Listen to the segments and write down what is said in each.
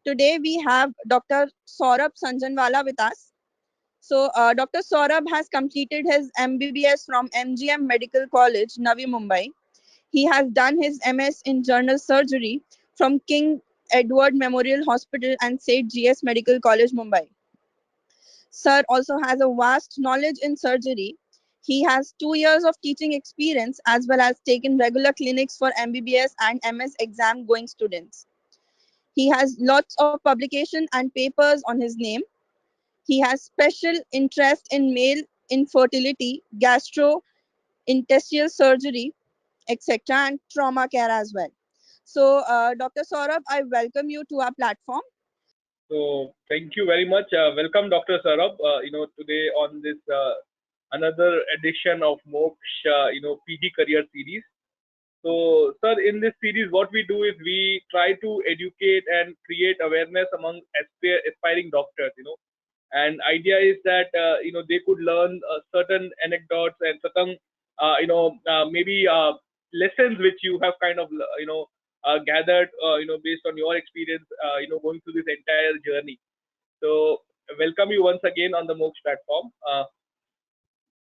Today we have Dr. Saurabh Sanjanwala with us. So, Dr. Saurabh has completed his MBBS from MGM Medical College, Navi Mumbai. He has done his MS in general surgery from King Edward Memorial Hospital and St. GS Medical College, Mumbai. Sir also has a vast knowledge in surgery. He has 2 years of teaching experience as well as taken regular clinics for MBBS and MS exam going students. He has lots of publication and papers on his name. He has special interest in male infertility, gastrointestinal surgery, etc., and trauma care as well. So, Dr. Saurabh, I welcome you to our platform. So thank you very much. Welcome, Dr. Sarab. Today on this another edition of Moksh, PG Career Series. So, sir, in this series, what we do is we try to educate and create awareness among aspiring doctors. And idea is that they could learn certain anecdotes and certain maybe lessons which you have kind of gathered based on your experience going through this entire journey. So welcome you once again on the Mox platform,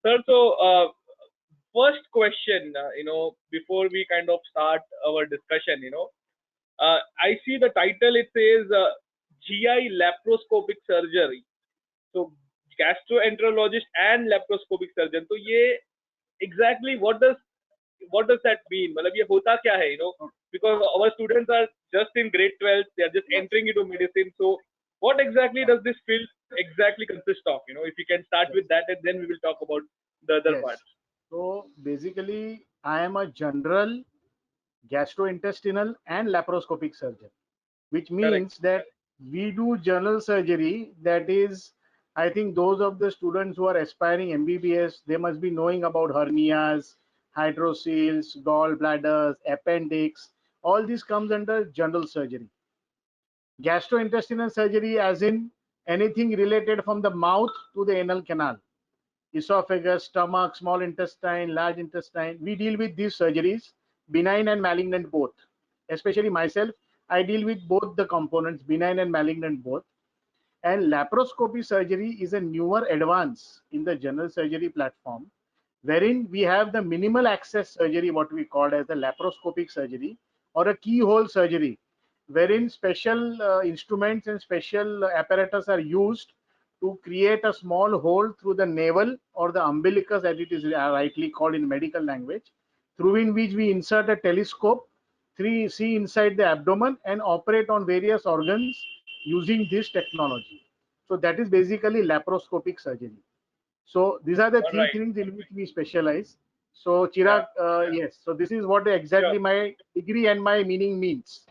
sir. So first question, before we kind of start our discussion, I see the title, it says GI laparoscopic surgery. So gastroenterologist and laparoscopic surgeon. So ये exactly what does that mean? मतलब ये होता क्या है? Because our students are just in grade 12, they are just entering into medicine. So what exactly does this field exactly consist of? If you can start with that, and then we will talk about the other Yes. parts. So basically, I am a general gastrointestinal and laparoscopic surgeon, which Correct. means that we do general surgery. That is, I think those of the students who are aspiring MBBS, they must be knowing about hernias, hydrocele, gallbladders, appendix. All this comes under general surgery. Gastrointestinal surgery, as in anything related from the mouth to the anal canal, esophagus, stomach, small intestine, large intestine. We deal with these surgeries, benign and malignant both. Especially myself, I deal with both the components, benign and malignant both. And laparoscopy surgery is a newer advance in the general surgery platform, wherein we have the minimal access surgery, what we call as the laparoscopic surgery, or a keyhole surgery, wherein special instruments and special apparatus are used to create a small hole through the navel or the umbilicus, as it is rightly called in medical language, through in which we insert a telescope, see inside the abdomen and operate on various organs using this technology. So that is basically laparoscopic surgery. So these are the All three right. things in which we specialize. So Yeah. Chirag, yes. So this is what Sure. exactly my degree and my meaning means.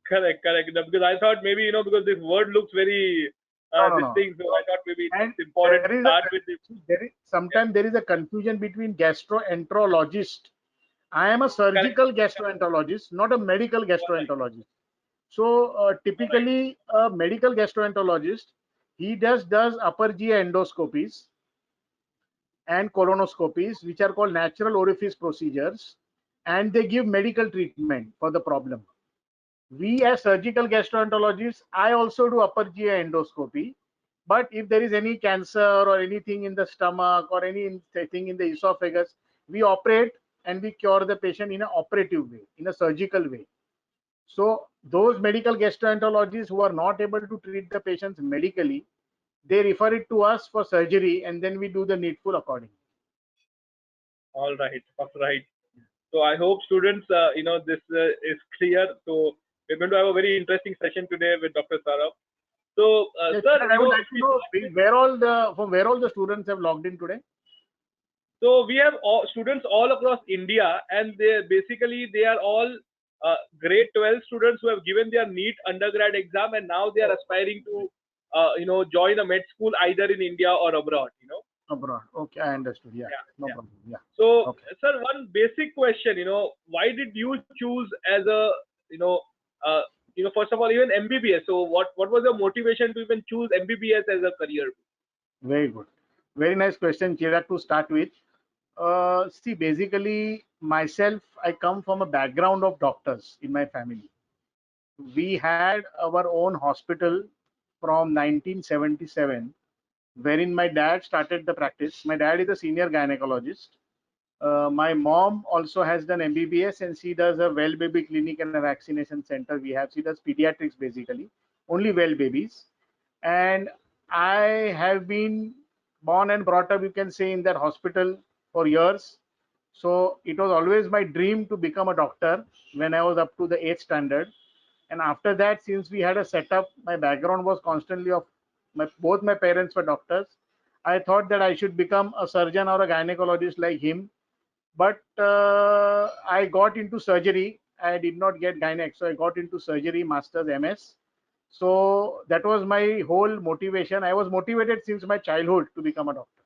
Correct. Correct. Because I thought maybe because this word looks very No, no, this no. thing, so I thought maybe And it's important there to is a start with this. Yeah. sometimes there is a confusion between gastroenterologist. I am a Correct. surgical gastroenterologist, not a medical All right. gastroenterologist. So All right. typically, a medical gastroenterologist, he does upper GI endoscopies and colonoscopies, which are called natural orifice procedures, and they give medical treatment for the problem. We as surgical gastroenterologists, I also do upper GI endoscopy. But if there is any cancer or anything in the stomach or anything in the esophagus, we operate and we cure the patient in an operative way, in a surgical way. So those medical gastroenterologists who are not able to treat the patients medically, they refer it to us for surgery, and then we do the needful accordingly. All right. All right. So I hope students, this is clear. So we're going to have a very interesting session today with Dr. Sarab. So, Yes, sir, I would if like to we know start with, from where all the students have logged in today. so we have students all across India, and they are all grade 12 students who have given their NEET undergrad exam, and now they are Oh, aspiring to, join a med school either in India or abroad. abroad. Okay, I understood. Yeah, Yeah, no yeah. problem. Yeah. So, Okay. sir, one basic question, why did you choose as a, you know, uh, first of all, even MBBS? So, what was your motivation to even choose MBBS as a career? Very good. Very nice question, Chirag, to start with. See, basically, myself, I come from a background of doctors in my family. we had our own hospital from 1977, wherein my dad started the practice. My dad is a senior gynecologist. My mom also has done MBBS, and she does a well baby clinic and a vaccination center. We have, she does pediatrics basically, only well babies. And I have been born and brought up, you can say, in that hospital for years. So it was always my dream to become a doctor when I was up to the eighth standard. And after that, since we had a setup, my background was constantly of both my parents were doctors. I thought that I should become a surgeon or a gynecologist like him, but I got into surgery. I did not get gynec, so I got into surgery, master's MS. So that was my whole motivation. I was motivated since my childhood to become a doctor.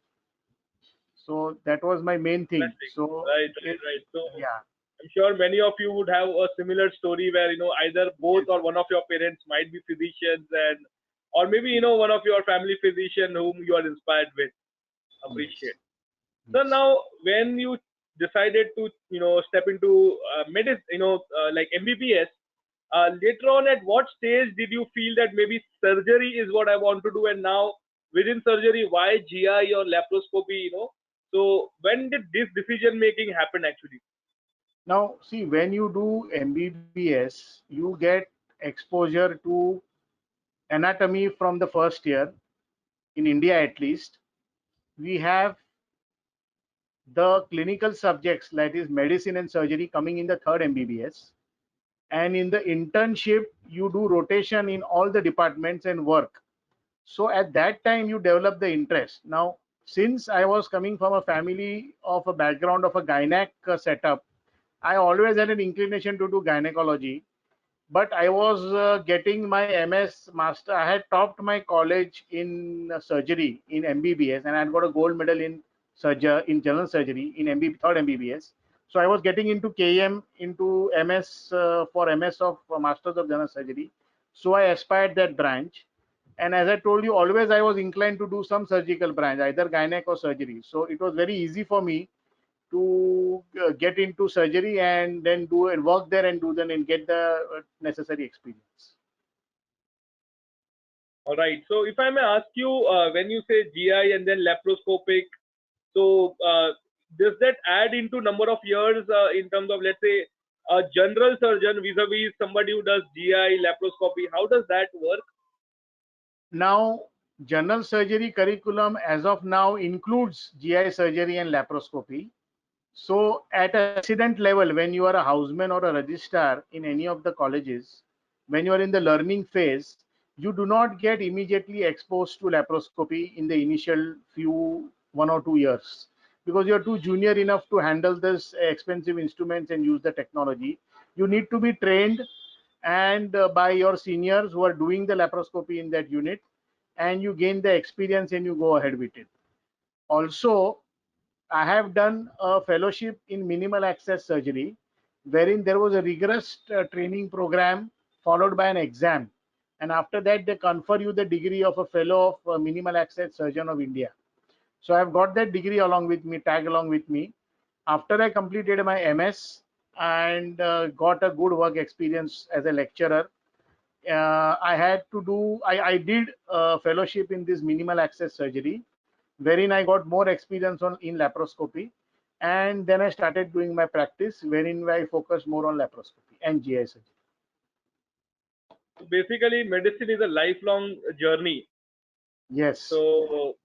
So that was my main thing. Interesting. So Right, right, right. So yeah, I'm sure many of you would have a similar story where either both yes, or one of your parents might be physicians, and or maybe one of your family physician whom you are inspired with. yes, Appreciate. So yes. now, when you decided to step into medicine, like MBBS, later on, at what stage did you feel that maybe surgery is what I want to do, and now within surgery, why GI or laparoscopy? So when did this decision making happen actually? Now, see, when you do MBBS, you get exposure to anatomy from the first year, in India at least. We have the clinical subjects, that is medicine and surgery, coming in the third MBBS. And in the internship, you do rotation in all the departments and work. So at that time, you develop the interest. Now, since I was coming from a family of a background of a gynec setup, I always had an inclination to do gynecology, but I was getting my MS master. I had topped my college in surgery in MBBS, and I had got a gold medal in surgery in general surgery in third MBBS. So I was getting into KM, into MS for MS of Masters of General Surgery. So I aspired that branch. And as I told you, always I was inclined to do some surgical branch, either gynec or surgery. So it was very easy for me to get into surgery and then do and work there and do then and get the necessary experience. All right. So if I may ask you, when you say GI and then laparoscopic, so does that add into number of years in terms of, let's say, a general surgeon vis-a-vis somebody who does GI laparoscopy? How does that work? Now, general surgery curriculum as of now includes GI surgery and laparoscopy. So at a resident level, when you are a houseman or a registrar in any of the colleges, when you are in the learning phase, you do not get immediately exposed to laparoscopy in the initial few 1 or 2 years, because you are too junior enough to handle this expensive instruments and use the technology. You need to be trained and by your seniors who are doing the laparoscopy in that unit, and you gain the experience and you go ahead with it. Also, I have done a fellowship in minimal access surgery, wherein there was a rigorous training program followed by an exam. And after that, they confer you the degree of a fellow of minimal access surgeon of India. So I've got that degree along with me, tag along with me. After I completed my MS and got a good work experience as a lecturer, I did a fellowship in this minimal access surgery, wherein I got more experience in laparoscopy. And then I started doing my practice, wherein I focused more on laparoscopy and GI surgery. So basically, medicine is a lifelong journey. Yes, So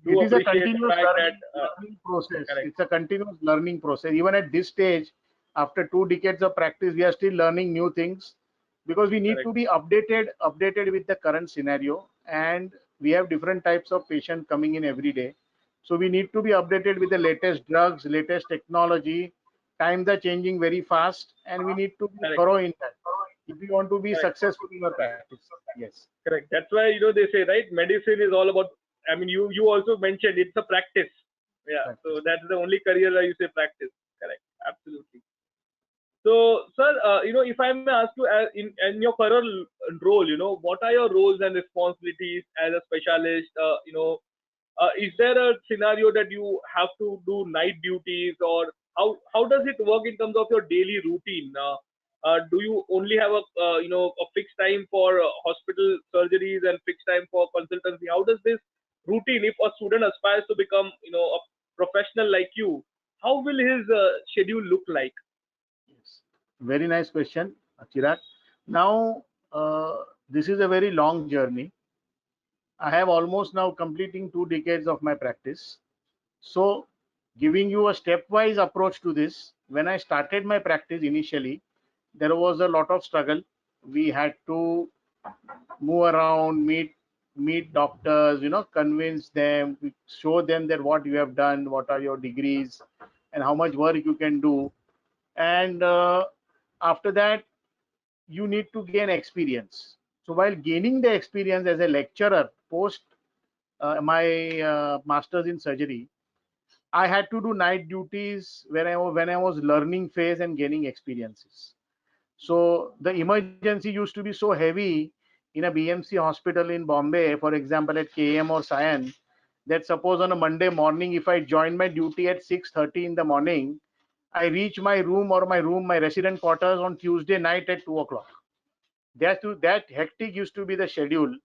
do it is a appreciate the continuous fact that learning process. correct, It's a continuous learning process. Even at this stage, after 2 decades of practice, we are still learning new things because we need correct, to be updated with the current scenario. And we have different types of patient coming in every day. So we need to be updated with the latest drugs, latest technology. Times are changing very fast, and we need to be correct, thorough in that if we want to be correct. successful in our practice. Yes. Correct. That's why they say, right, medicine is all about. I mean, you also mentioned it's a practice. Yeah. So Practice. that's the only career where you say practice. Correct. Absolutely. So, sir, if I may ask you, in your current role, what are your roles and responsibilities as a specialist? Is there a scenario that you have to do night duties, or how does it work in terms of your daily routine? do you only have a a fixed time for hospital surgeries and fixed time for consultancy? How does this routine, if a student aspires to become a professional like you, how will his schedule look like? Yes. Very nice question, Chirag. Now, this is a very long journey. I have almost now completing 2 decades of my practice. So, giving you a stepwise approach to this, when I started my practice initially, there was a lot of struggle. We had to move around, meet doctors, convince them, show them that what you have done, what are your degrees, and how much work you can do. And after that, you need to gain experience. So while gaining the experience as a lecturer post my master's in surgery, I had to do night duties when I was learning phase and gaining experiences. So the emergency used to be so heavy in a BMC hospital in Bombay, for example, at KM or Sion, that suppose on a Monday morning, if I join my duty at 6:30 in the morning, I reach my room or my resident quarters on Tuesday night at 2 o'clock. That hectic used to be the schedule,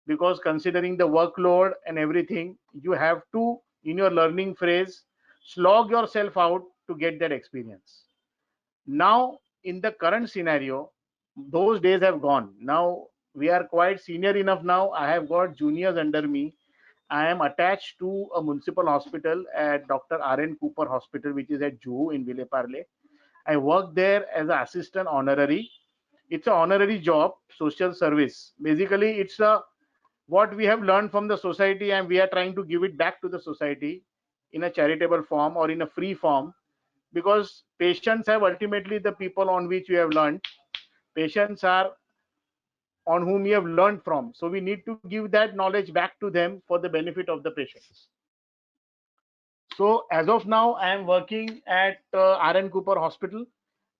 because considering the workload and everything, you have to, in your learning phase, slog yourself out to get that experience. Now, in the current scenario, those days have gone. Now we are quite senior enough. Now I have got juniors under me. I am attached to a municipal hospital at Dr. R.N. Cooper Hospital, which is at Juhu in Villeparle. I work there as an assistant honorary. It's an honorary job, social service. Basically, it's a what we have learned from the society, and we are trying to give it back to the society in a charitable form or in a free form, because patients have ultimately the people on which we have learned. Patients are on whom we have learned from. So we need to give that knowledge back to them for the benefit of the patients. So as of now, I am working at R.N. Cooper Hospital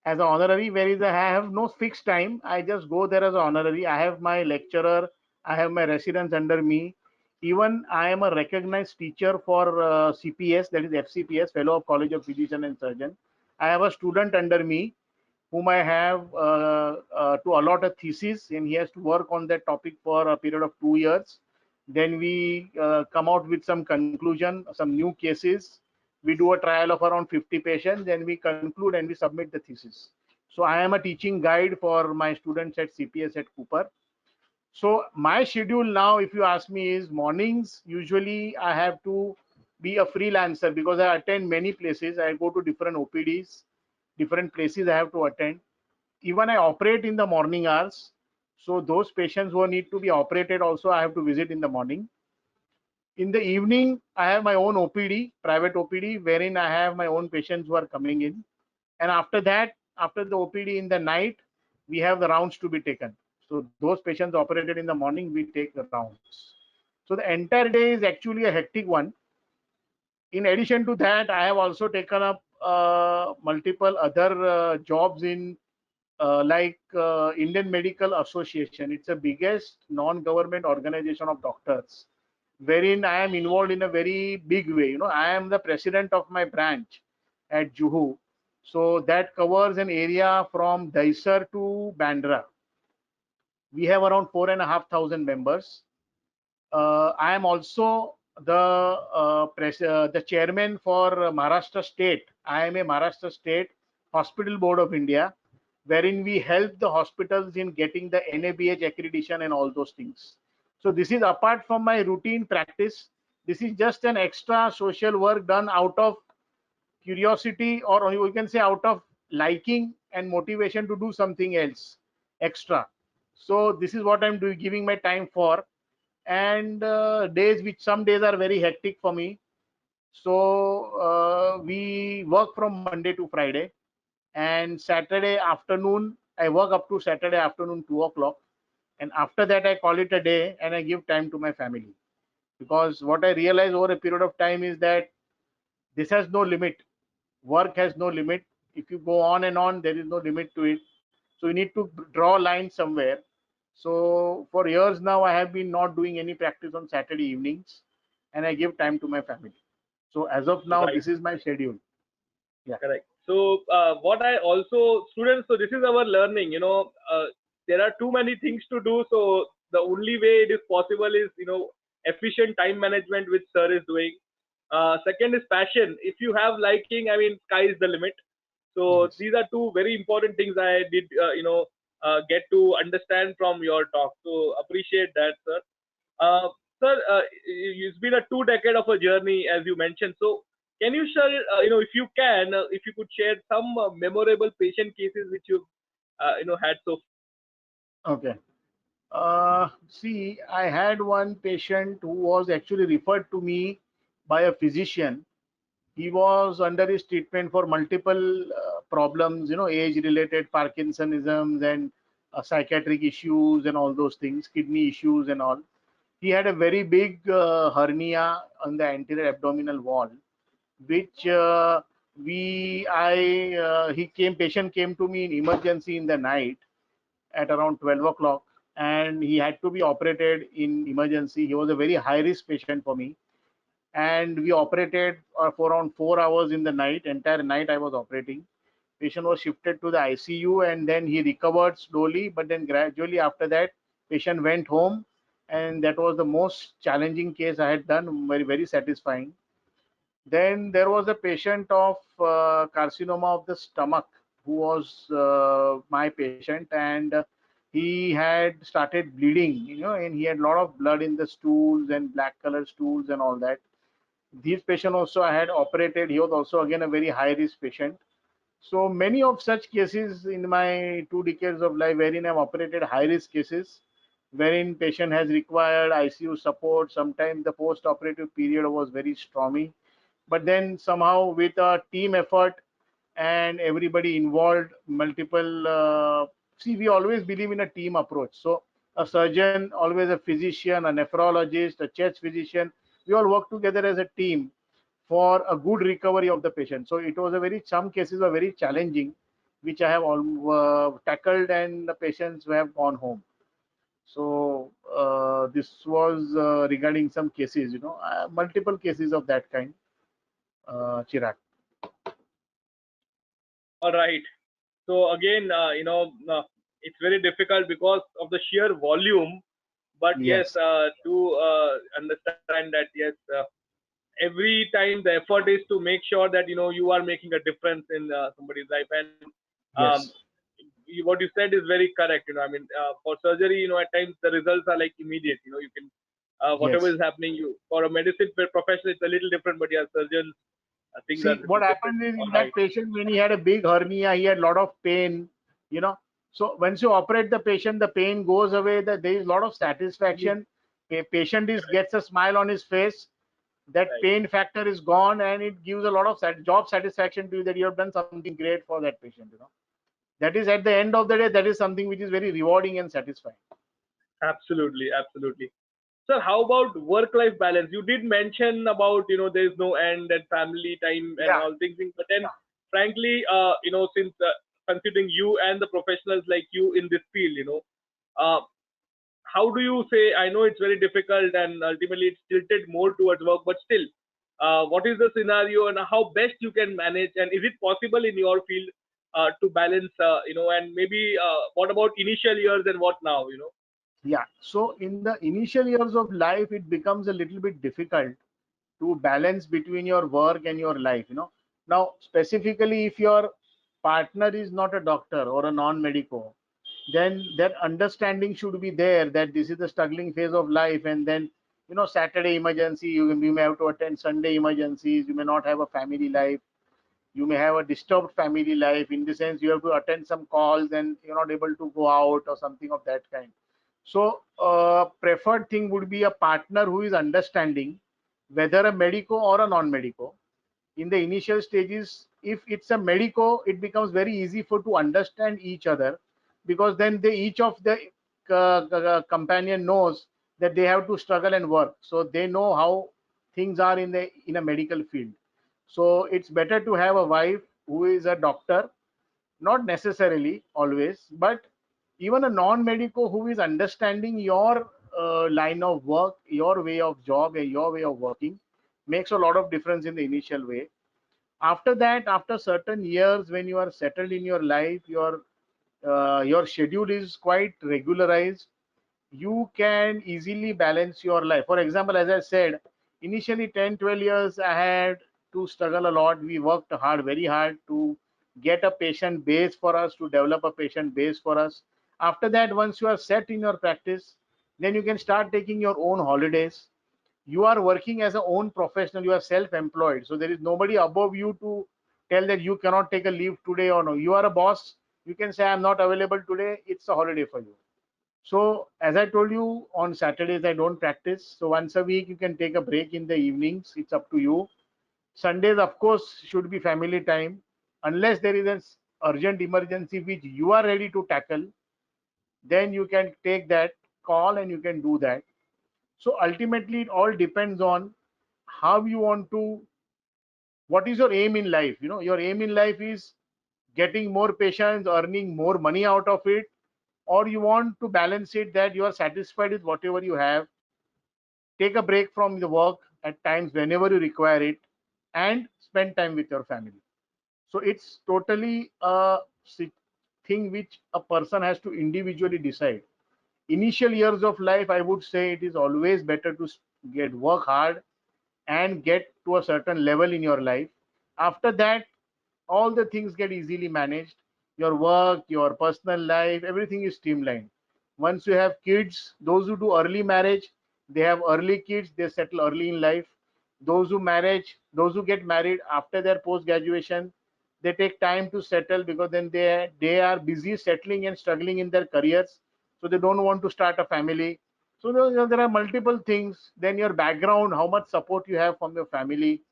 as an honorary, whereas I have no fixed time. I just go there as an honorary. I have my lecturer, I have my residents under me. Even I am a recognized teacher for CPS, that is FCPS, Fellow of College of Physician and Surgeon. I have a student under me whom I have to allot a thesis, and he has to work on that topic for a period of 2 years. Then we come out with some conclusion, some new cases. We do a trial of around 50 patients, then we conclude and we submit the thesis. So I am a teaching guide for my students at CPS at Cooper. So my schedule now, if you ask me, is mornings. Usually I have to be a freelancer because I attend many places. I go to different OPDs, different places I have to attend. Even I operate in the morning hours. So those patients who need to be operated also I have to visit in the morning. In the evening, I have my own OPD, private OPD, wherein I have my own patients who are coming in. And after that, after the OPD in the night, we have the rounds to be taken. So those patients operated in the morning, we take the rounds. So the entire day is actually a hectic one. In addition to that, I have also taken up multiple other jobs in Indian Medical Association. It's the biggest non-government organization of doctors, wherein I am involved in a very big way. I am the president of my branch at Juhu. So that covers an area from Daisar to Bandra. We have around 4,500 members. I am also the chairman for Maharashtra State. I am a Maharashtra State Hospital Board of India, wherein we help the hospitals in getting the NABH accreditation and all those things. So this is apart from my routine practice. This is just an extra social work done out of curiosity, or you can say out of liking and motivation to do something else extra. So this is what I'm doing, giving my time for. And days which some days are very hectic for me. So we work from Monday to Friday, and Saturday afternoon I work up to Saturday afternoon 2 o'clock, and after that I call it a day and I give time to my family. Because what I realize over a period of time is that this has no limit. Work has no limit. If you go on and on, there is no limit to it. So you need to draw a line somewhere. So for years now, I have been not doing any practice on Saturday evenings, and I give time to my family. So as of now, Right. this is my schedule. Yeah. Correct. So what I also students, so this is our learning. There are too many things to do. So the only way it is possible is efficient time management, which sir is doing. Second is passion. If you have liking, I mean, sky is the limit. So Yes. these are two very important things I did get to understand from your talk. So appreciate that, sir. Uh, Sir, it's been a 2 decade of a journey, as you mentioned. So, can you share, if you can, if you could share some memorable patient cases which you, had so far? Okay. See, I had one patient who was actually referred to me by a physician. He was under his treatment for multiple problems, age-related Parkinsonisms and psychiatric issues and all those things, kidney issues and all. He had a very big hernia on the anterior abdominal wall, which patient came to me in emergency in the night at around 12 o'clock, and he had to be operated in emergency. He was a very high risk patient for me, and we operated for around 4 hours in the night. Entire night I was operating. Patient was shifted to the ICU, and then he recovered slowly, but then gradually after that patient went home, and that was the most challenging case I had done. Very, very satisfying. Then there was a patient of carcinoma of the stomach who was my patient, and he had started bleeding, and he had a lot of blood in the stools and black color stools and all that. This patient also I had operated. He was also again a very high risk patient. So many of such cases in my 2 decades of life, wherein I've operated high risk cases, wherein patient has required ICU support. Sometimes the post operative period was very stormy, but then somehow with a team effort and everybody involved, multiple see, we always believe in a team approach. So a surgeon, always a physician, a nephrologist, a chest physician, we all work together as a team for a good recovery of the patient. So it was a very, some cases were very challenging, which I have all tackled, and the patients who have gone home. So this was regarding some cases, multiple cases of that kind, Chirag. All right. So again, it's very difficult because of the sheer volume. But yes, Yes, to understand that yes, every time the effort is to make sure that you are making a difference in somebody's life. And um, yes, what you said is very correct. I mean, for surgery, at times the results are like immediate. You can whatever yes. is happening, you for a medicine professional, it's a little different. But yeah, surgeons, things are a See, what little different. happened is All in right. that patient, when he had a big hernia, he had a lot of pain, you know. So once you operate the patient, the pain goes away. That there is a lot of Mhm. satisfaction. A patient is Correct. gets a smile on his face. That Right. pain factor is gone, and it gives a lot of job satisfaction to you that you have done something great for that patient. That is at the end of the day, that is something which is very rewarding and satisfying. Absolutely. Absolutely. Sir, how about work-life balance? You did mention about, there's no end and family time and Yeah, all things, but then yeah. frankly, since considering you and the professionals like you in this field, uh, how do you say, I know it's very difficult and ultimately it's tilted more towards work, but still, what is the scenario and how best you can manage? And is it possible in your field to balance, and maybe what about initial years and what now, Yeah. So in the initial years of life, it becomes a little bit difficult to balance between your work and your life. Now, specifically, if your partner is not a doctor or a non-medico, then that understanding should be there that this is the struggling phase of life, and then Saturday emergency, you may have to attend Sunday emergencies, you may not have a family life, you may have a disturbed family life, in the sense you have to attend some calls and you're not able to go out or something of that kind. So preferred thing would be a partner who is understanding, whether a medico or a non-medico. In the initial stages, if it's a medico, it becomes very easy for to understand each other, because then each of the companion knows that they have to struggle and work, so they know how things are in a medical field. So it's better to have a wife who is a doctor, not necessarily always, but even a non-medico who is understanding your line of work, your way of job, and your way of working makes a lot of difference in the initial way. After that, after certain years, when you are settled in your life, your schedule is quite regularized. You can easily balance your life. For example, as I said, initially 10, 12 years, I had to struggle a lot. We worked hard, very hard to get a patient base for us, to develop a patient base for us. After that, once you are set in your practice, then you can start taking your own holidays. You are working as a own professional, you are self-employed, so there is nobody above you to tell that you cannot take a leave today or no. You are a boss, you can say I'm not available today, it's a holiday for you. So as I told you, on Saturdays I don't practice, so once a week you can take a break in the evenings, it's up to you. Sundays of course should be family time, unless there is an urgent emergency which you are ready to tackle, then you can take that call and you can do that. So ultimately, it all depends on how you want to, what is your aim in life? You know, your aim in life is getting more patients, earning more money out of it, or you want to balance it that you are satisfied with whatever you have, take a break from the work at times whenever you require it, and spend time with your family. So it's totally a thing which a person has to individually decide. Initial years of life, I would say it is always better to get work hard and get to a certain level in your life. After that, all the things get easily managed. Your work, your personal life, everything is streamlined. Once you have kids, those who do early marriage, they have early kids, they settle early in life. Those who get married after their post graduation, they take time to settle because then they are busy settling and struggling in their careers, so they don't want to start a family. So there are multiple things. Then your background, how much support you have from your family,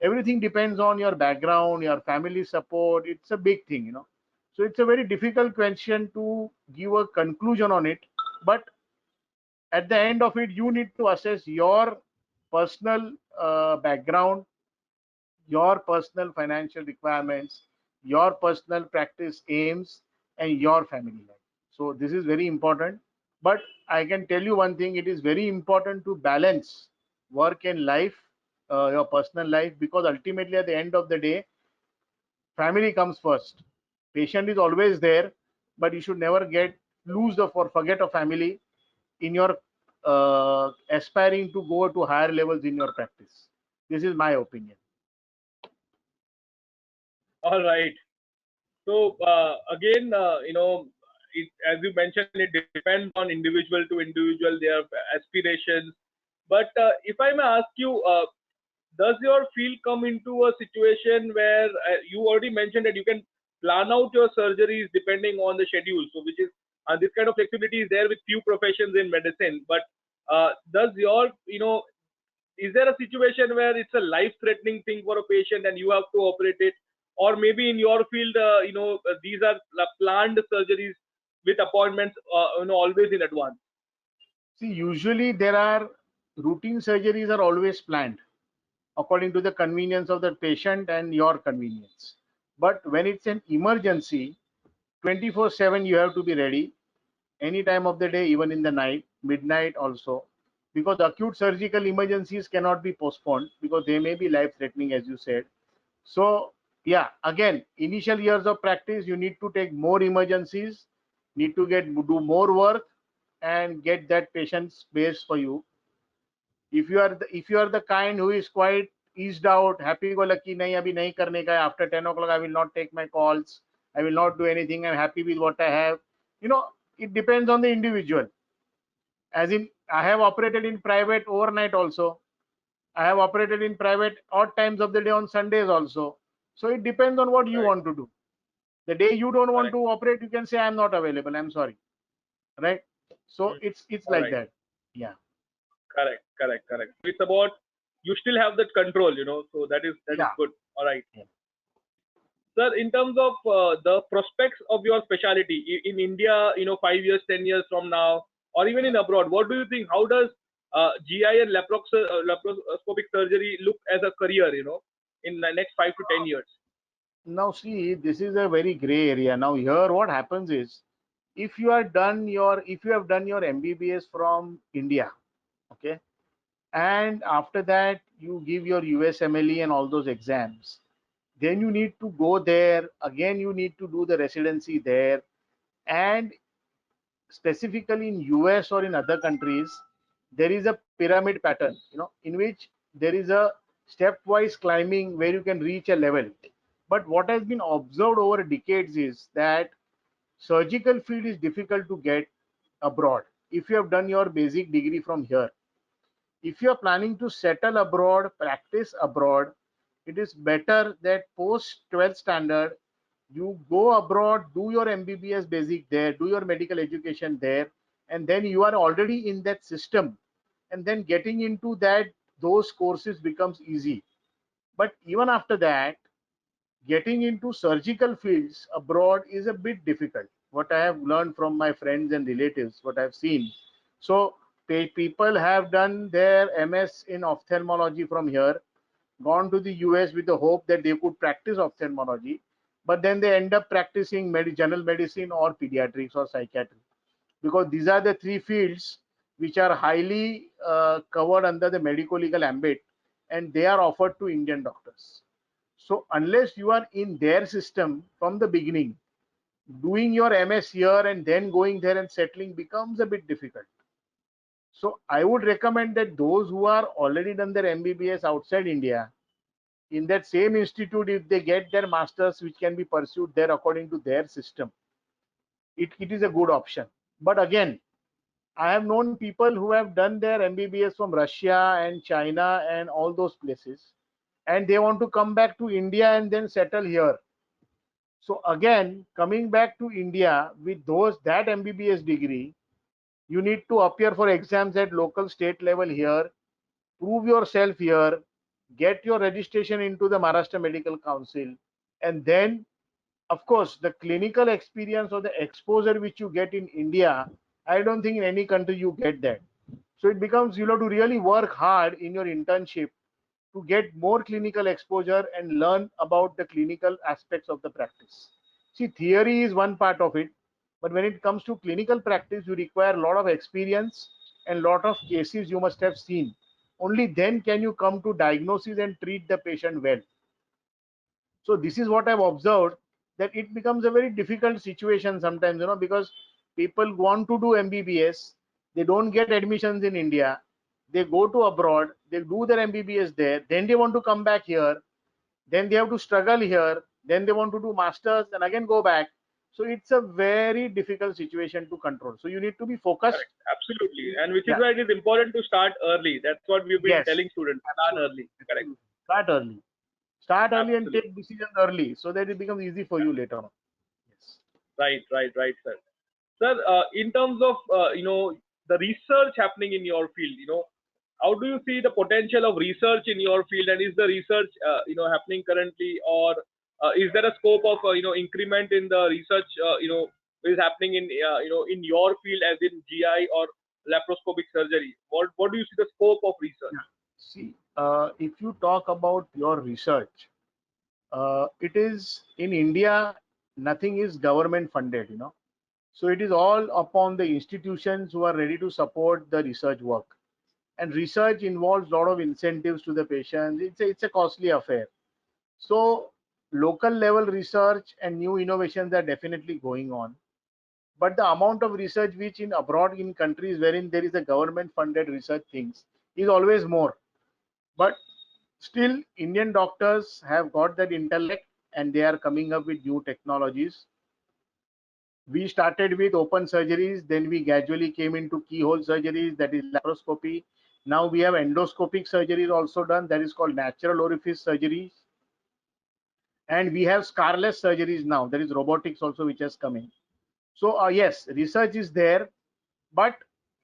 everything depends on your background, your family support. It's a big thing, you know. So it's a very difficult question to give a conclusion on it. But at the end of it, you need to assess your personal background, your personal financial requirements, your personal practice aims, and your family life. So this is very important. But I can tell you one thing: it is very important to balance work and life, your personal life, because ultimately at the end of the day, family comes first. Patient is always there, but you should never get lose the or forget a family in your aspiring to go to higher levels in your practice. This is my opinion. All right. So again, as you mentioned, it depends on individual to individual, their aspirations. But if I may ask you, does your field come into a situation where you already mentioned that you can plan out your surgeries depending on the schedule, so which is this kind of flexibility is there with few professions in medicine. But does your, is there a situation where it's a life threatening thing for a patient and you have to operate it, or maybe in your field, these are planned surgeries with appointments, always in advance? See, usually there are routine surgeries are always planned according to the convenience of the patient and your convenience. But when it's an emergency, 24/7 you have to be ready any time of the day, even in the night, midnight also, because acute surgical emergencies cannot be postponed because they may be life threatening, as you said. So, yeah, again, initial years of practice, you need to take more emergencies, need to do more work and get that patient space for you. If you are the kind who is quite eased out, happy go lucky, nahi abhi nahi karne ka hai, after 10 o'clock I will not take my calls, I will not do anything, I'm happy with what I have. You know, it depends on the individual. As in, I have operated in private overnight also. I have operated in private odd times of the day on Sundays also. So it depends on what you Right. want to do. The day you don't want Correct. to operate, you can say I'm not available, I'm sorry. Right? So Mm. it's All like right. that. Yeah. Correct. Correct. Correct. It's about, you still have that control, so that is Yeah. good. All right. Yeah. Sir, in terms of the prospects of your specialty in India, 5 years, 10 years from now, or even in abroad, what do you think? How does GI and laparoscopic surgery look as a career, in the next 5 to 10 years? Now see, this is a very gray area. Now here what happens is, if you have done your MBBS from India, okay, and after that you give your USMLE and all those exams, then you need to go there again, you need to do the residency there. And specifically in US or in other countries, there is a pyramid pattern, in which there is a stepwise climbing where you can reach a level. But what has been observed over decades is that surgical field is difficult to get abroad if you have done your basic degree from here. If you are planning to settle abroad, practice abroad, it is better that post 12th standard, you go abroad, do your MBBS basic there, do your medical education there, and then you are already in that system. And then getting into that, those courses becomes easy. But even after that, getting into surgical fields abroad is a bit difficult. What I have learned from my friends and relatives, what I've seen. So people have done their MS in ophthalmology from here, gone to the US with the hope that they could practice ophthalmology, but then they end up practicing general medicine or pediatrics or psychiatry, because these are the three fields which are highly covered under the medico legal ambit, and they are offered to Indian doctors. So unless you are in their system from the beginning, doing your MS here and then going there and settling becomes a bit difficult. So I would recommend that those who are already done their MBBS outside India, in that same institute, if they get their masters, which can be pursued there according to their system, it is a good option. But again, I have known people who have done their MBBS from Russia and China and all those places, and they want to come back to India and then settle here. So again, coming back to India with that MBBS degree, you need to appear for exams at local state level here, prove yourself here, get your registration into the Maharashtra Medical Council, and then, of course, the clinical experience or the exposure which you get in India, I don't think in any country you get that. So it becomes, you have to really work hard in your internship to get more clinical exposure and learn about the clinical aspects of the practice. See, theory is one part of it, but when it comes to clinical practice, you require a lot of experience and a lot of cases you must have seen. Only then can you come to diagnosis and treat the patient well. So this is what I've observed, that it becomes a very difficult situation sometimes, because people want to do MBBS, they don't get admissions in India, they go to abroad, they do their MBBS there, then they want to come back here, then they have to struggle here, then they want to do masters and again go back. So it's a very difficult situation to control. So you need to be focused. Correct. Absolutely. And which is Yeah. why it is important to start early. That's what we've been Yes. telling students. Start early. Correct. Start early. Start early and Absolutely. take decisions early so that it becomes easy for you later on. Yes. Right, sir. Sir, in terms of the research happening in your field, how do you see the potential of research in your field, and is the research happening currently, or is there a scope of increment in the research is happening in in your field, as in GI or laparoscopic surgery? What do you see the scope of research? Yeah. See, if you talk about your research, it is in India, nothing is government funded, So it is all upon the institutions who are ready to support the research work. And research involves a lot of incentives to the patients. It's a costly affair. So local level research and new innovations are definitely going on. But the amount of research which in abroad in countries wherein there is a government funded research things is always more. But still, Indian doctors have got that intellect and they are coming up with new technologies. We started with open surgeries, then we gradually came into keyhole surgeries, that is laparoscopy. Now we have endoscopic surgeries also done, that is called natural orifice surgeries. And we have scarless surgeries now, that is robotics also, which has come in. So yes, research is there, but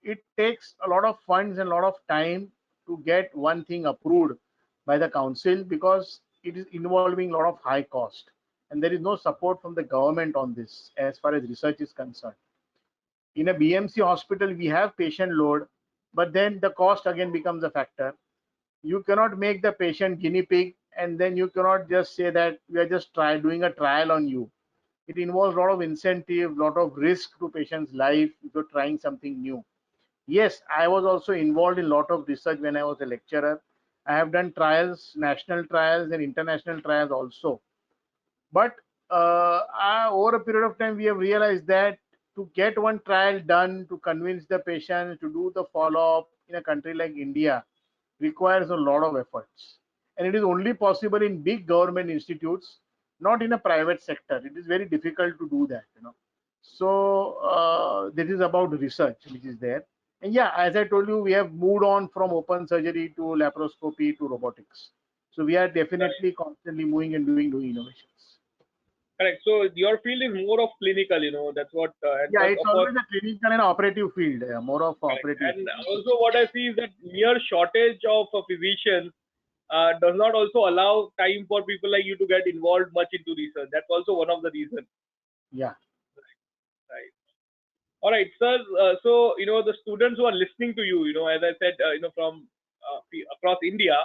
it takes a lot of funds and a lot of time to get one thing approved by the council, because it is involving a lot of high cost, and there is no support from the government on this as far as research is concerned. In a BMC hospital, we have patient load, but then the cost again becomes a factor. You cannot make the patient guinea pig, and then you cannot just say that we are just doing a trial on you. It involves a lot of incentive, lot of risk to patient's life if you're trying something new. Yes, I was also involved in a lot of research when I was a lecturer. I have done trials, national trials and international trials also. But over a period of time, we have realized that to get one trial done, to convince the patient, to do the follow-up in a country like India requires a lot of efforts. And it is only possible in big government institutes, not in a private sector. It is very difficult to do that, you know. So this is about research which is there. And yeah, as I told you, we have moved on from open surgery to laparoscopy to robotics. So we are definitely constantly moving and doing new innovations. Correct. So your field is more of clinical, that's what, and Yeah, plus, it's of course, always a clinical and operative field, more of correct. operative And field. also what I see is that mere shortage of physicians does not also allow time for people like you to get involved much into research. That's also one of the reasons. Yeah. Right. All right, sir. So, the students who are listening to you, as I said, from across India,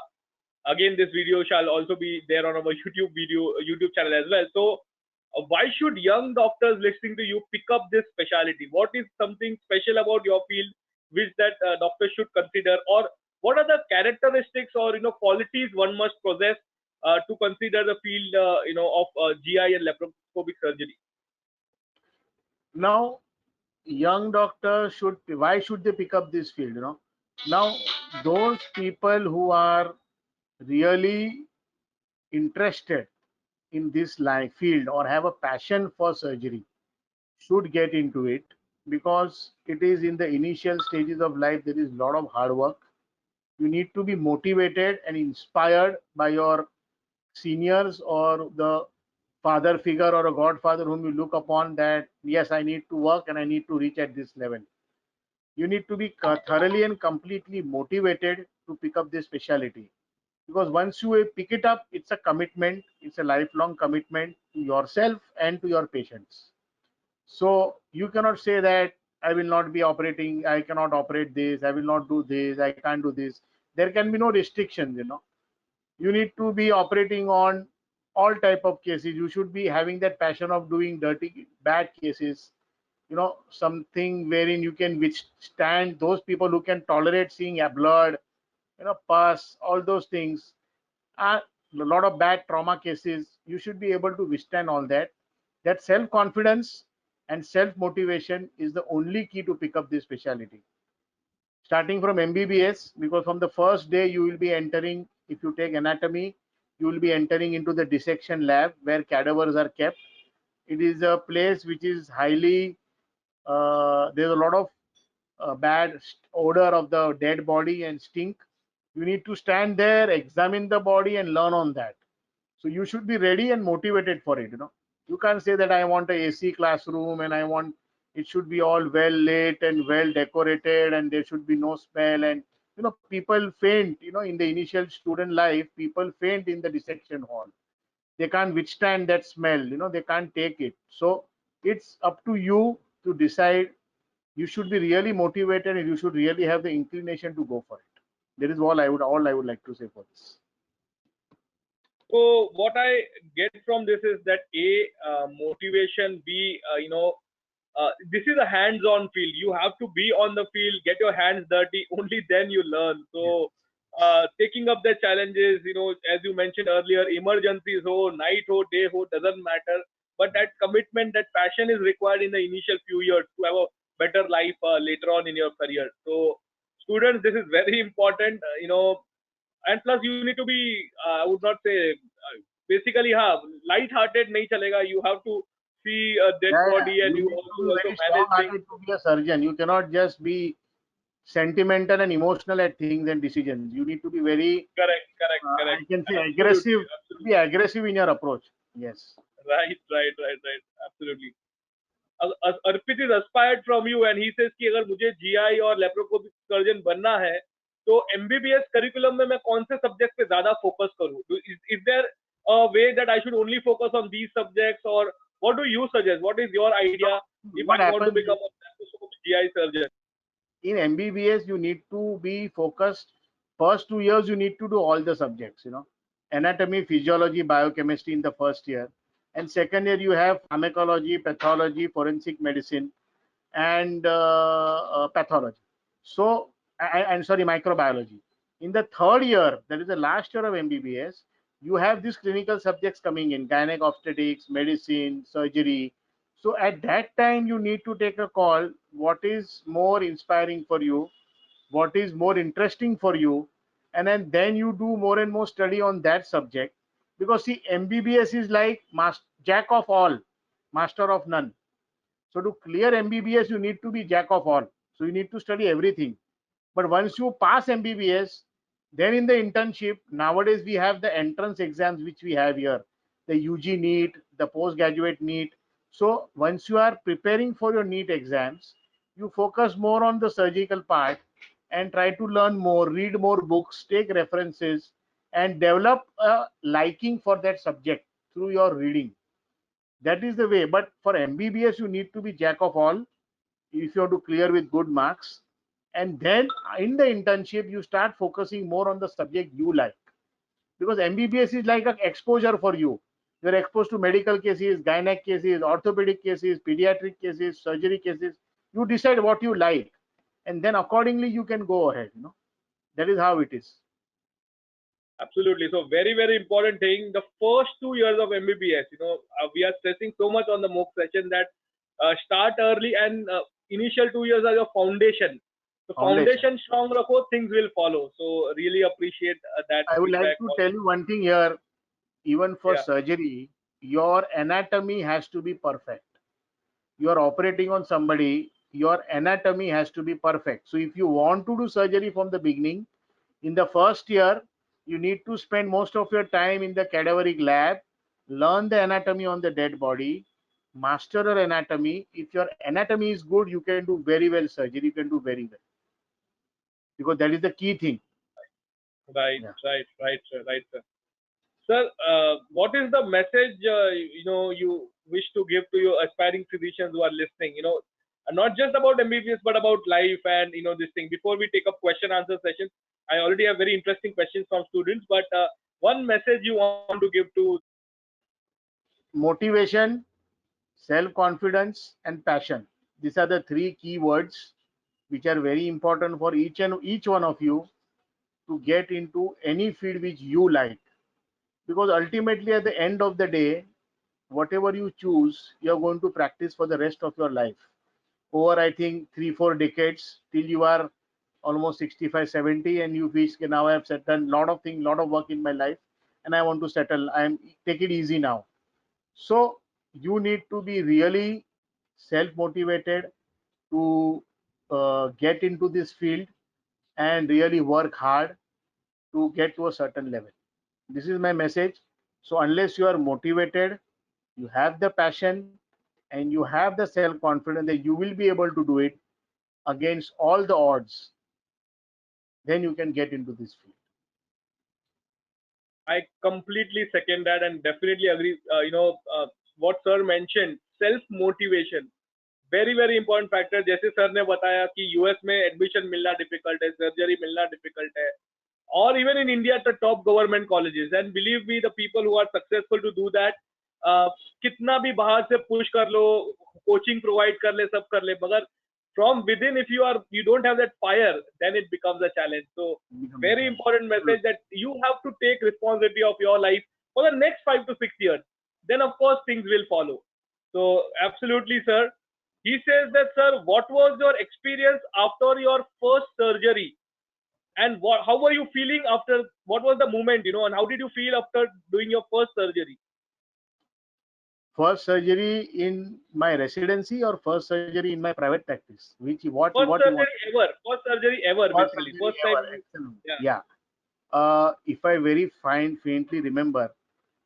again, this video shall also be there on our YouTube channel as well. So, why should young doctors listening to you pick up this specialty? What is something special about your field which that doctors should consider, or what are the characteristics or qualities one must possess to consider the field of GI and laparoscopic surgery? Now, young doctors should, why should they pick up this field? You know, now those people who are really interested in this line field or have a passion for surgery should get into it, because it is in the initial stages of life. There is a lot of hard work. You need to be motivated and inspired by your seniors or the father figure or a godfather whom you look upon, that yes, I need to work and I need to reach at this level. You need to be thoroughly and completely motivated to pick up this specialty, because once you pick it up, it's a commitment. It's a lifelong commitment to yourself and to your patients. So you cannot say that I will not be operating, I cannot operate this, I will not do this, I can't do this. There can be no restrictions, you know. You need to be operating on all type of cases. You should be having that passion of doing dirty bad cases, you know, something wherein you can withstand those people who can tolerate seeing a blood, you know, pus, all those things. A lot of bad trauma cases, you should be able to withstand all that. That self confidence and self motivation is the only key to pick up this specialty, starting from MBBS, because from the first day you will be entering, if you take anatomy, you will be entering into the dissection lab where cadavers are kept. It is a place which is highly, there's a lot of bad odor of the dead body and stink. You need to stand there, examine the body and learn on that. So you should be ready and motivated for it. You know, you can't say that I want a AC classroom and I want it should be all well lit and well decorated and there should be no smell. And you know, people faint. You know, in the initial student life, people faint in the dissection hall. They can't withstand that smell. You know, they can't take it. So it's up to you to decide. You should be really motivated and you should really have the inclination to go for it. That is all I would like to say for this. So what I get from this is that A, motivation, B, this is a hands-on field. You have to be on the field, get your hands dirty, only then you learn. So taking up the challenges, as you mentioned earlier, emergencies ho, night ho, day ho, doesn't matter. But that commitment, that passion is required in the initial few years to have a better life later on in your career. So students, this is very important, and plus you need to be, I would not say, basically, light hearted nahi chalega. You have to see a dead Yeah, yeah. body and You you need have to to be also very manage things. strong-hearted to be a surgeon. You cannot just be sentimental and emotional at things and decisions. You need to be very, Correct, correct, I correct. can say, Absolutely, aggressive. absolutely. Be aggressive in your approach. Yes. Right, right, right, right. Absolutely. Arpit is aspired from you and he says कि अगर मुझे GI और laparoscopic surgeon बनना है तो MBBS curriculum में मैं कौन से सब्जेक्ट पे ज्यादा फोकस करूं? Is there a way that I should only focus on these subjects, or what do you suggest? What is your idea if What I want to happens become a laparoscopic GI surgeon? in MBBS? You need to be focused. First 2 years, you need to do all the subjects. You know, anatomy, physiology, biochemistry in the first year, and second year you have pharmacology, pathology, forensic medicine, and pathology. So, and sorry, microbiology. In the third year, that is the last year of MBBS, you have these clinical subjects coming in, gynec obstetrics, medicine, surgery. So at that time, you need to take a call. What is more inspiring for you? What is more interesting for you? And then you do more and more study on that subject. Because see, MBBS is like jack of all, master of none. So to clear MBBS, you need to be jack of all. So you need to study everything. But once you pass MBBS, then in the internship, nowadays we have the entrance exams which we have here, the UG NEET, the postgraduate NEET. So once you are preparing for your NEET exams, you focus more on the surgical part and try to learn more, read more books, take references, and develop a liking for that subject through your reading. That is the way. But for MBBS, you need to be jack of all if you have to clear with good marks. And then in the internship, you start focusing more on the subject you like. Because MBBS is like an exposure for you. You're exposed to medical cases, gynec cases, orthopedic cases, pediatric cases, surgery cases. You decide what you like. And then accordingly, you can go ahead. That is how it is. Absolutely. So very, very important thing. The first 2 years of MBBS, we are stressing so much on the MOOC session that start early and initial 2 years are your foundation. So foundation strong rakho, things will follow. So really appreciate that I would like feedback. to tell you one thing here. Even for Yeah. surgery, your anatomy has to be perfect. You are operating on somebody, your anatomy has to be perfect. So if you want to do surgery from the beginning, in the first year, you need to spend most of your time in the cadaveric lab, learn the anatomy on the dead body, master your anatomy. If your anatomy is good, you can do very well surgery. You can do very well, because that is the key thing. Right, Yeah. right, sir, right, sir. Sir, what is the message you wish to give to your aspiring physicians who are listening? Not just about MBBS but about life and this thing. Before we take up question answer sessions, I already have very interesting questions from students. But one message you want to give to? Motivation, self-confidence, and passion. These are the three key words which are very important for each one of you to get into any field which you like. Because ultimately, at the end of the day, whatever you choose, you're going to practice for the rest of your life. Over, I think, 3-4 decades, till you are almost 65, 70, and you wish, "Okay, now I have done a lot of things, lot of work in my life, and I want to settle. I'm take it easy now." So you need to be really self-motivated to get into this field and really work hard to get to a certain level. This is my message. So unless you are motivated, you have the passion, and you have the self-confidence that you will be able to do it against all the odds, then you can get into this field. I completely second that and definitely agree. What sir mentioned, self motivation, very very important factor. जैसे sir ने बताया कि US में admission मिलना difficult है, surgery मिलना difficult है, or even in India the top government colleges, and believe me the people who are successful to do that, कितना भी बाहर से push कर लो, coaching provide कर ले, सब कर ले, मगर from within if you don't have that fire, then it becomes a challenge. So very important message that you have to take responsibility of your life for the next 5 to 6 years, then of course things will follow. So absolutely sir. He says that, sir, what was your experience after your first surgery, and how were you feeling after? What was the moment, and how did you feel after doing your first surgery? First surgery in my residency or first surgery in my private practice? What First you want? surgery ever. First surgery ever, First basically. surgery First time. ever. Excellent. Yeah. Yeah. If I very faintly remember,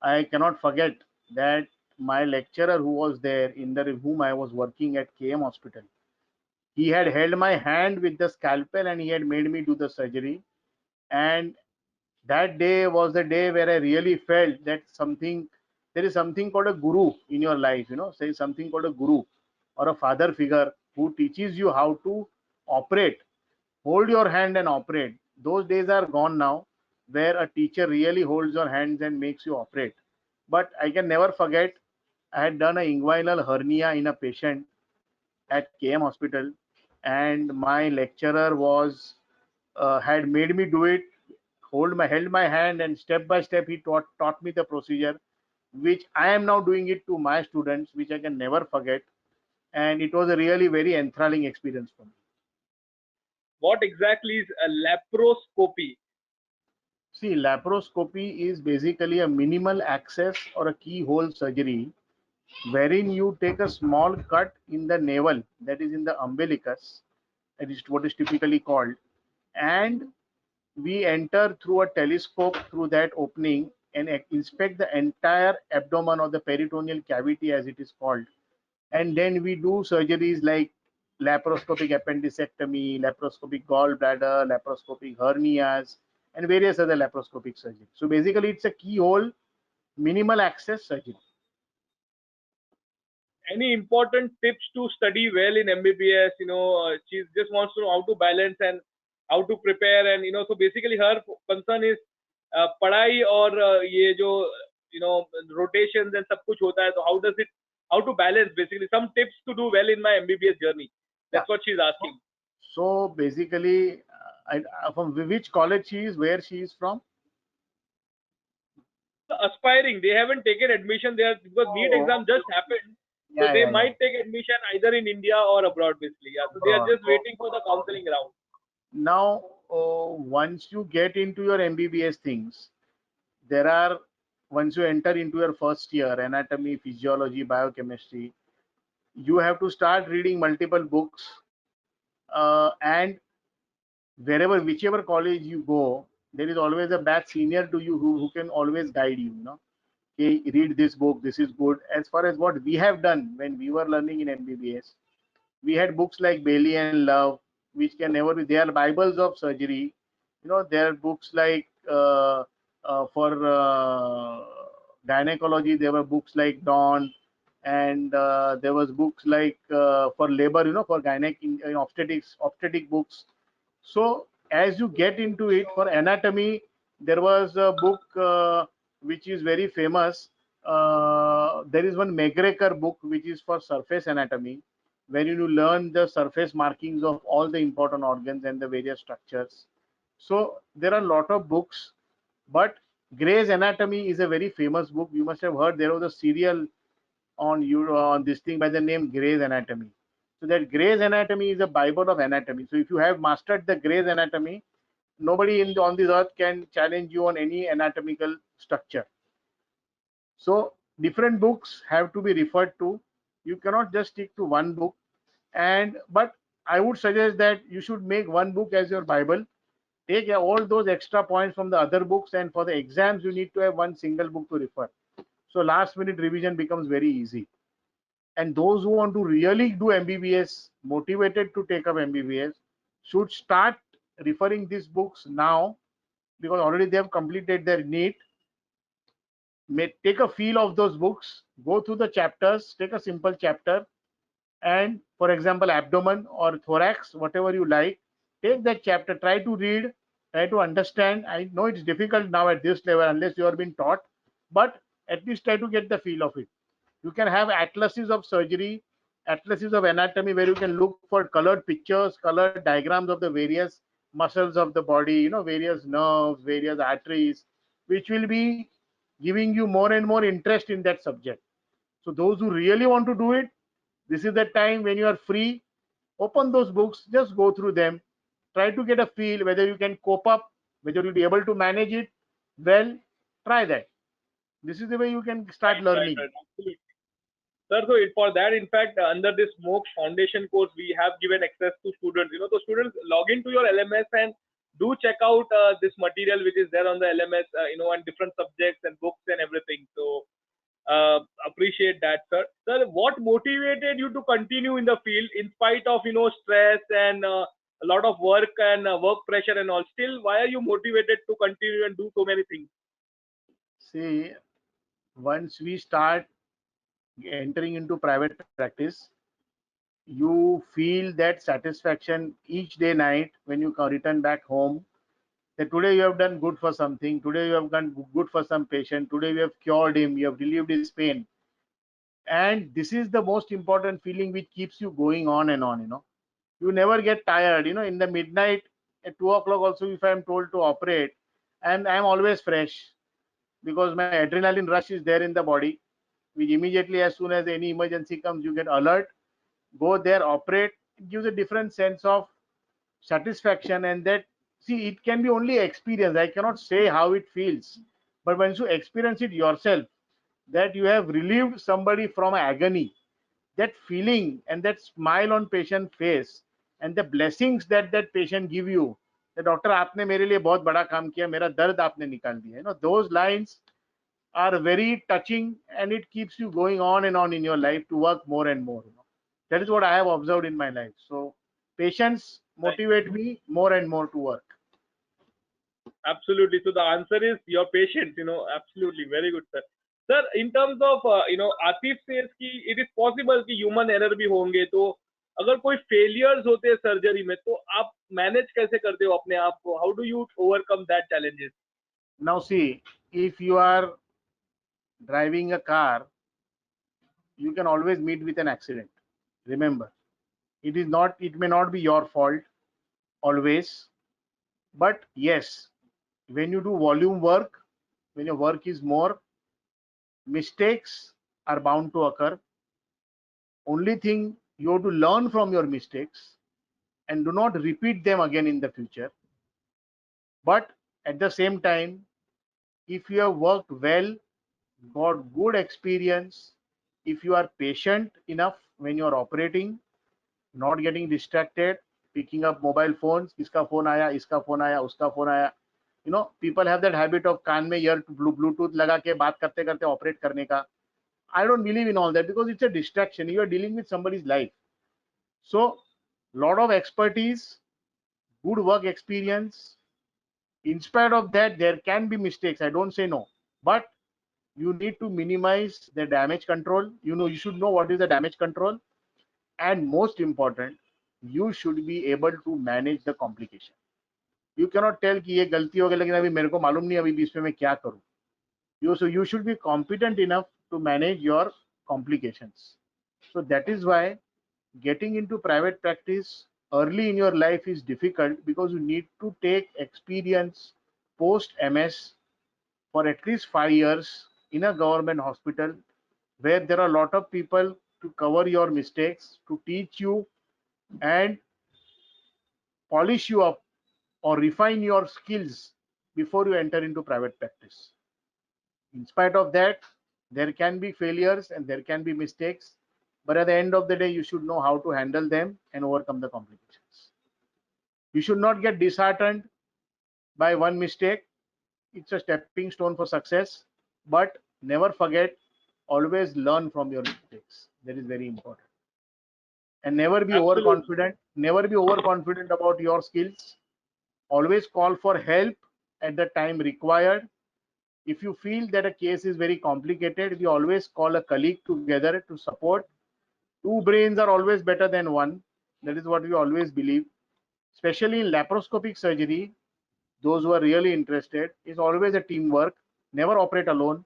I cannot forget that my lecturer who was there in the whom I was working at KM Hospital, he had held my hand with the scalpel and he had made me do the surgery. And that day was the day where I really felt that there is something called a guru in your life. There is something called a guru or a father figure who teaches you how to operate, hold your hand and operate. Those days are gone now, where a teacher really holds your hands and makes you operate. But I can never forget, I had done a inguinal hernia in a patient at KM Hospital, and my lecturer had made me do it held my hand, and step by step he taught me the procedure, which I am now doing it to my students, which I can never forget. And it was a really very enthralling experience for me. What exactly is a laparoscopy? See, laparoscopy is basically a minimal access or a keyhole surgery wherein you take a small cut in the navel, that is in the umbilicus, that is what is typically called, and we enter through a telescope through that opening and inspect the entire abdomen or the peritoneal cavity as it is called. And then we do surgeries like laparoscopic appendicectomy, laparoscopic gallbladder, laparoscopic hernias, and various other laparoscopic surgeries. So basically, it's a keyhole minimal access surgery. Any important tips to study well in MBBS? She just wants to know how to balance and how to prepare, and so basically her concern is पढ़ाई और ये जो rotations and सब कुछ होता है, so how to balance, basically some tips to do well in my MBBS journey. That's what she's asking. So basically, from which college she is, where she is from? Aspiring, they haven't taken admission there because NEET exam just happened. So they might take admission either in India or abroad, basically. Yeah. So they are just waiting for the counseling round. Now, once you get into your MBBS things, once you enter into your first year, anatomy, physiology, biochemistry, you have to start reading multiple books, and whichever college you go, there is always a batch senior to you who can always guide you. Okay, read this book, this is good. As far as what we have done when we were learning in MBBS, we had books like Bailey and Love, which can never be. They are Bibles of surgery. There are books like for gynecology. There were books like Dawn, and there was books like for labor. For in obstetric books. So as you get into it, for anatomy, there was a book which is very famous. There is one McGregor book which is for surface anatomy, where you learn the surface markings of all the important organs and the various structures. So there are a lot of books, but Gray's Anatomy is a very famous book. You must have heard there was a serial on this thing by the name Gray's Anatomy. So that Gray's Anatomy is a Bible of anatomy. So if you have mastered the Gray's Anatomy, nobody on this earth can challenge you on any anatomical structure. So different books have to be referred to. You cannot just stick to one book. But I would suggest that you should make one book as your Bible. Take all those extra points from the other books, and for the exams, you need to have one single book to refer. So last minute revision becomes very easy. And those who want to really do MBBS, motivated to take up MBBS, should start referring these books now, because already they have completed their NEET. Take a feel of those books, go through the chapters, take a simple chapter, and for example, abdomen or thorax, whatever you like, take that chapter, try to read, try to understand. I know it's difficult now at this level unless you are being taught, but at least try to get the feel of it. You can have atlases of surgery, atlases of anatomy, where you can look for colored pictures, colored diagrams of the various muscles of the body, various nerves, various arteries, which will be giving you more and more interest in that subject. So those who really want to do it, this is the time when you are free. Open those books, just go through them, try to get a feel whether you can cope up, whether you'll be able to manage it. Well, try that. This is the way you can start learning. Right, absolutely. Sir, so for that, in fact, under this MOOCs Foundation course, we have given access to students. So students log into your LMS and do check out this material which is there on the LMS, and different subjects and books and everything. So appreciate that, sir. Sir, what motivated you to continue in the field in spite of stress and a lot of work and work pressure and all? Still, why are you motivated to continue and do so many things? See, once we start entering into private practice, you feel that satisfaction each day night when you return back home, that today you have done good for something, today you have done good for some patient, today you have cured him, you have relieved his pain. And this is the most important feeling which keeps you going on and on. You never get tired. In the midnight at 2 o'clock also, if I am told to operate, and I'm always fresh because my adrenaline rush is there in the body, which immediately as soon as any emergency comes, you get alert, go there, operate. It gives a different sense of satisfaction, and that, see, it can be only experience. I cannot say how it feels, but once you experience it yourself, that you have relieved somebody from agony, that feeling and that smile on patient face and the blessings that that patient give you, the doctor आपने मेरे लिए बहुत बड़ा काम किया, मेरा दर्द आपने निकाल दिया, those lines are very touching, and it keeps you going on in your life to work more and more. That is what I have observed in my life. So patients Right. motivate me more and more to work. Absolutely. So the answer is your patience. Absolutely. Very good, sir. Sir, in terms of Atif says कि it is possible कि human error भी होंगे, तो अगर कोई failures होते हैं surgery में, तो आप मैनेज कैसे करते हो अपने आप को? How do you overcome that challenges? Now see, if you are driving a car, you can always meet with an accident. Remember, it may not be your fault always, but yes, when you do volume work, when your work is more, mistakes are bound to occur. Only thing, you have to learn from your mistakes and do not repeat them again in the future. But at the same time, if you have worked well, got good experience, if you are patient enough when you are operating, not getting distracted, picking up mobile phones, iska phone aaya, iska phone aaya, uska phone aaya. People have that habit of कान में ear Bluetooth लगा के बात करते करते operate करने का. I don't believe in all that because it's a distraction. You are dealing with somebody's life. So, lot of expertise, good work experience. In spite of that, there can be mistakes. I don't say no, but you need to minimize the damage control. You should know what is the damage control, and most important, you should be able to manage the complication. You cannot tell कि ये गलती हो गई लेकिन अभी मेरे को मालूम नहीं अभी बीच में मैं क्या करूं. So you should be competent enough to manage your complications. So that is why getting into private practice early in your life is difficult, because you need to take experience post MS for at least 5 years in a government hospital, where there are a lot of people to cover your mistakes, to teach you and polish you up or refine your skills before you enter into private practice. In spite of that, there can be failures and there can be mistakes, but at the end of the day, you should know how to handle them and overcome the complications. You should not get disheartened by one mistake. It's a stepping stone for success, but never forget, always learn from your mistakes. That is very important. And never be Absolutely. overconfident. Never be overconfident about your skills. Always call for help at the time required. If you feel that a case is very complicated, we always call a colleague together to support. Two brains are always better than one. That is what we always believe. Especially in laparoscopic surgery, those who are really interested, is always a teamwork. Never operate alone.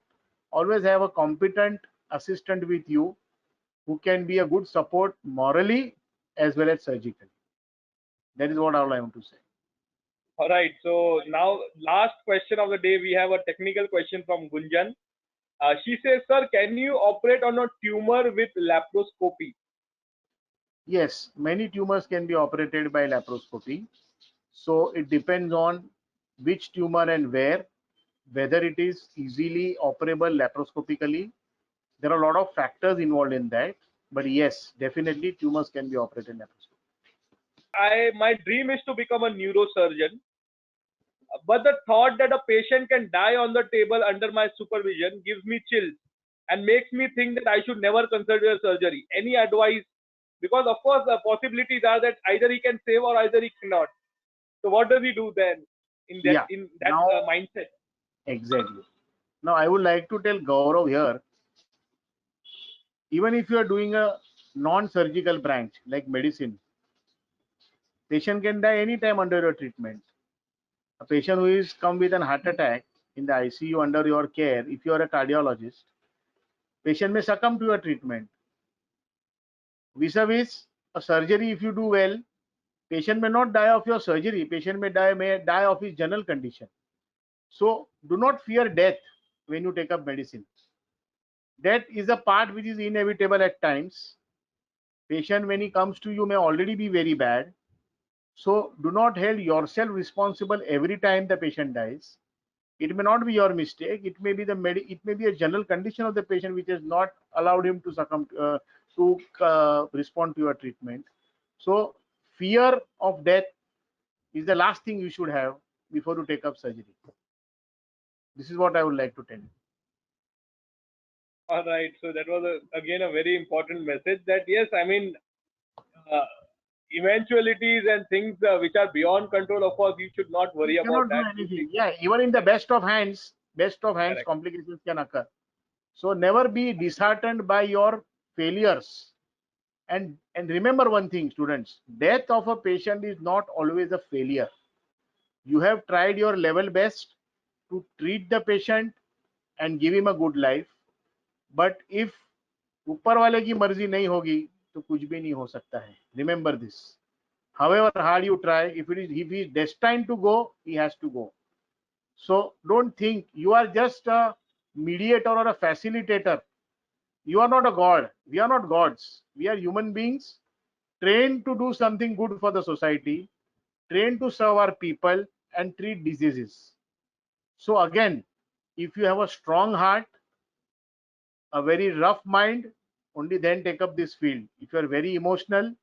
Always have a competent assistant with you who can be a good support morally as well as surgically. That is what all I want to say. All right. So now, last question of the day, we have a technical question from Gunjan. She says, sir, can you operate on a tumor with laparoscopy? Yes, many tumors can be operated by laparoscopy. So it depends on which tumor and where, whether it is easily operable laparoscopically. There are a lot of factors involved in that, but yes, definitely tumors can be operated laparoscopically. My dream is to become a neurosurgeon, but the thought that a patient can die on the table under my supervision gives me chills and makes me think that I should never consider surgery. Any advice? Because of course the possibilities are that either he can save or either he cannot. So what does he do then Yeah, in that now mindset? exactly. Now I would like to tell Gaurav here, even if you are doing a non-surgical branch like medicine, patient can die anytime under your treatment. A patient who is come with an heart attack in the ICU under your care, if you are a cardiologist, patient may succumb to your treatment. Vis-a-vis a surgery, if you do well, patient may not die of your surgery, patient may die of his general condition. So do not fear death when you take up medicine. Death is a part which is inevitable at times. Patient, when he comes to you, may already be very bad. So do not hold yourself responsible every time the patient dies. It may not be your mistake. It may be it may be a general condition of the patient which has not allowed him to succumb to respond to your treatment. So fear of death is the last thing you should have before you take up surgery. This is what I would like to tell you. All right. So that was again a very important message. That yes, I mean, uh, eventualities and things which are beyond control. Of course, you should not You worry about cannot do that. You anything. think Yeah, even in the best of hands, correct. complications can occur. So never be disheartened by your failures. And remember one thing, students: death of a patient is not always a failure. You have tried your level best to treat the patient and give him a good life. But if ऊपर वाले की मर्जी नहीं होगी तो कुछ भी नहीं हो सकता है. Remember this. However hard you try, if he is destined to go, he has to go. So don't think you are just a mediator or a facilitator. You are not a god. We are not gods. We are human beings trained to do something good for the society, trained to serve our people and treat diseases. So again, if you have a strong heart, a very rough mind, only then take up this field. If you are very emotional,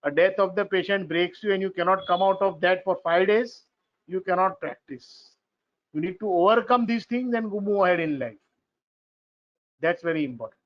a death of the patient breaks you and you cannot come out of that for 5 days, you cannot practice. You need to overcome these things and move ahead in life. That's very important.